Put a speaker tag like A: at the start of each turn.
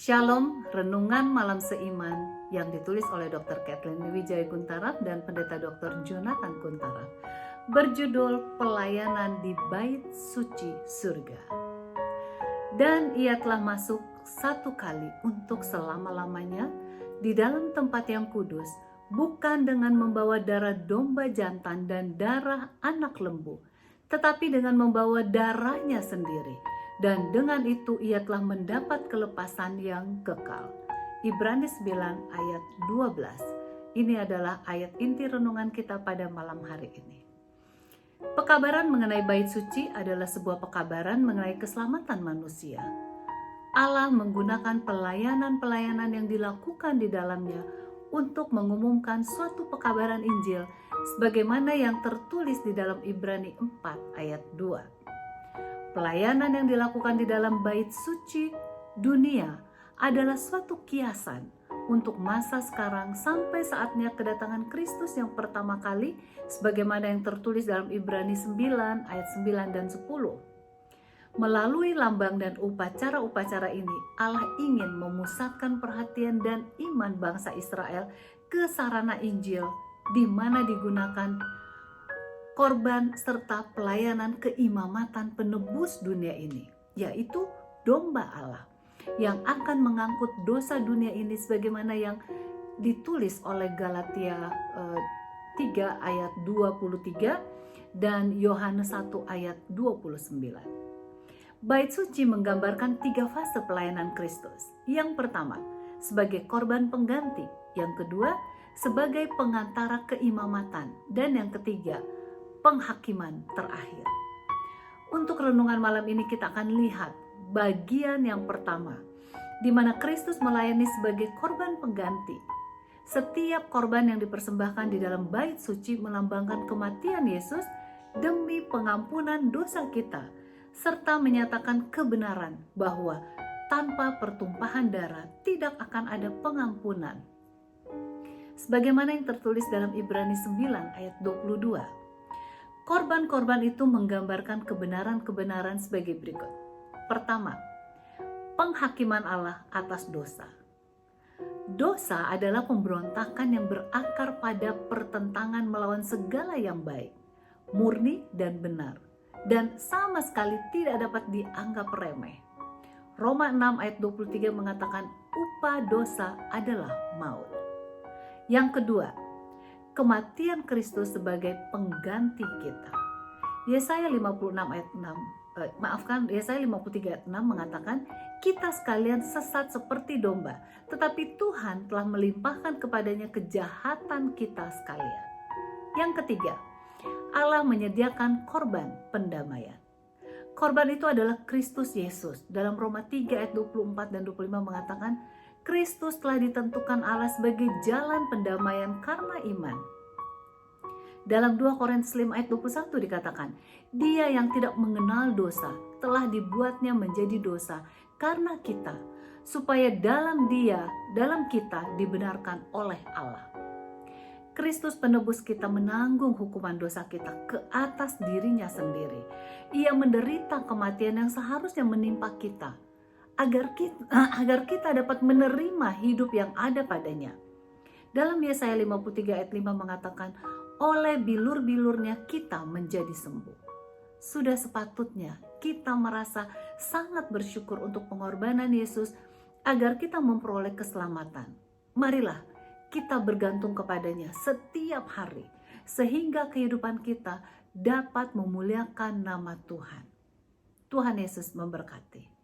A: Shalom, renungan malam seiman yang ditulis oleh Dr. Kathleen Wijaya Kuntaraf dan Pendeta Dr. Jonathan Kuntaraf, berjudul Pelayanan di Bait Suci Surga. Dan ia telah masuk satu kali untuk selama-lamanya di dalam tempat yang kudus, bukan dengan membawa darah domba jantan dan darah anak lembu, tetapi dengan membawa darahnya sendiri. Dan dengan itu ia telah mendapat kelepasan yang kekal. Ibrani 9 ayat 12. Ini adalah ayat inti renungan kita pada malam hari ini. Pekabaran mengenai bait suci adalah sebuah pekabaran mengenai keselamatan manusia. Allah menggunakan pelayanan-pelayanan yang dilakukan di dalamnya untuk mengumumkan suatu pekabaran Injil sebagaimana yang tertulis di dalam Ibrani 4 ayat 2. Pelayanan yang dilakukan di dalam bait suci dunia adalah suatu kiasan untuk masa sekarang sampai saatnya kedatangan Kristus yang pertama kali sebagaimana yang tertulis dalam Ibrani 9 ayat 9 dan 10. Melalui lambang dan upacara-upacara ini, Allah ingin memusatkan perhatian dan iman bangsa Israel ke sarana Injil di mana digunakan korban serta pelayanan keimamatan penebus dunia ini, yaitu domba Allah yang akan mengangkut dosa dunia ini sebagaimana yang ditulis oleh Galatia 3 ayat 23 dan Yohanes 1 ayat 29. Bait suci menggambarkan 3 fase pelayanan Kristus. Yang pertama, sebagai korban pengganti. Yang kedua, sebagai pengantara keimamatan. Dan yang ketiga, penghakiman terakhir. Untuk renungan malam ini kita akan lihat bagian yang pertama, di mana Kristus melayani sebagai korban pengganti. Setiap korban yang dipersembahkan di dalam bait suci melambangkan kematian Yesus demi pengampunan dosa kita, serta menyatakan kebenaran bahwa tanpa pertumpahan darah tidak akan ada pengampunan. Sebagaimana yang tertulis dalam Ibrani 9 ayat 22. Korban-korban itu menggambarkan kebenaran-kebenaran sebagai berikut. Pertama, penghakiman Allah atas dosa. Dosa adalah pemberontakan yang berakar pada pertentangan melawan segala yang baik, murni dan benar, dan sama sekali tidak dapat dianggap remeh. Roma 6 ayat 23 mengatakan upah dosa adalah maut. Yang kedua, kematian Kristus sebagai pengganti kita. Yesaya 56 ayat 6, Yesaya 53 ayat 6 mengatakan, kita sekalian sesat seperti domba, tetapi Tuhan telah melimpahkan kepadanya kejahatan kita sekalian. Yang ketiga, Allah menyediakan korban pendamaian. Korban itu adalah Kristus Yesus. Dalam Roma 3 ayat 24 dan 25 mengatakan, Kristus telah ditentukan Allah sebagai jalan pendamaian karena iman. Dalam 2 Korintus 5 ayat 21 dikatakan, Dia yang tidak mengenal dosa telah dibuatnya menjadi dosa karena kita, supaya dalam kita dibenarkan oleh Allah. Kristus penebus kita menanggung hukuman dosa kita ke atas dirinya sendiri. Ia menderita kematian yang seharusnya menimpa kita, agar kita dapat menerima hidup yang ada padanya. Dalam Yesaya 53 ayat 5 mengatakan, oleh bilur-bilurnya kita menjadi sembuh. Sudah sepatutnya kita merasa sangat bersyukur untuk pengorbanan Yesus agar kita memperoleh keselamatan. Marilah kita bergantung kepadanya setiap hari, sehingga kehidupan kita dapat memuliakan nama Tuhan. Tuhan Yesus memberkati.